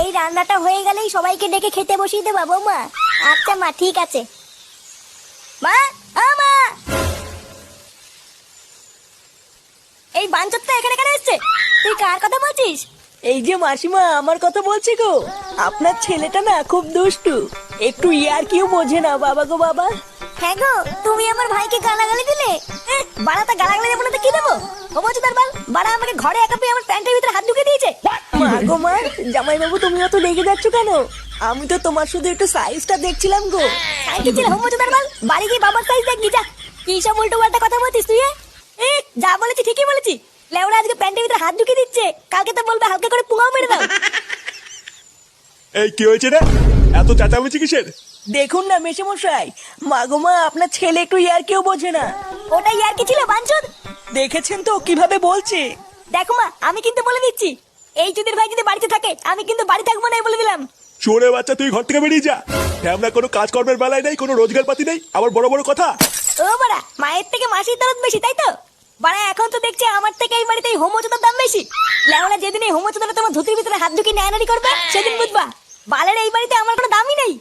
এই রান্নাটা হয়ে গেলেই সবাইকে ডেকে খেতে বসিয়ে দেবা বৌমা। আচ্ছা মা, ঠিক আছে। মা, ও মা, এই বাঞ্চতটা এখানে কেন এসছে? তুই কার কথা বলছিস? এই যে মাসিমা, আমার কথা বলছি গো। আপনার ছেলেটা না খুব দুষ্টু, একটু ইয়ার কিউ বোঝে না বাবা গো বাবা। হ্যাঁ গো, তুমি আমার ভাইকে গালাগালি দিলে। বাড়াটা গালাগালি দেবো না তো কি দেবো? ও বলছো তার বাল, বাড়া আমাকে ঘরে একা পেয়ে আমার প্যান্টের ভিতরে হাত ঢুকে দিয়েছে। মা গো মা, জামাই বাবু তুমি অত রেগে যাচ্ছ কেন? আমি তো তোমার শুধু একটু সাইজটা দেখছিলাম গো। সাইকেল ছিল হোম তার বাল, বাড়ি গিয়ে বাবার সাইজ দেখবি যা। কি সব উল্টো পাল্টা কথা বলছিস তুই? যা বলেছি ঠিকই বলেছি। লেওড়া আজকে প্যান্টের ভিতরে হাত ঢুকে দিচ্ছে, কালকে তো বলবে হালকা করে পুঙাও মেরে দাও। এই কি হয়েছে রে? এত চেঁচামেচি কিসের? দেখুন না মেশামশাই, মা গো মা, আপনার ছেলে একটু ইয়ার কিউ বোঝে না। ওটাই আর কি ছিল বাঞ্চদ? দেখেছেন তো কিভাবে বলছে। দেখো মা, আমি কিন্তু বলে দিচ্ছি, এই চুদির ভাই যদি বাড়িতে থাকে আমি কিন্তু বাড়ি থাকবো না, বলে দিলাম। চোরে বাচ্চা, তুই ঘর থেকে বেরিয়ে যা। আমরা কোনো কাজকর্মের বেলায় নেই, কোনো রোজগার পাতি নেই, আবার বড় বড় কথা। ও বাড়া, মায়ের থেকে মাসির দরদ বেশি, তাই তো? বাড়া এখন তো দেখছি আমার থেকে এই বাড়িতে এই হোমোচোদার দাম বেশি। লেওড়া যেদিন এই হোমোচোদাটা তোমার ধুতির ভিতরে হাত ঢুকিয়ে নেয়ানারি করবে সেদিন বুঝবা বালের এই বাড়িতে আমার কোনো দামই নেই।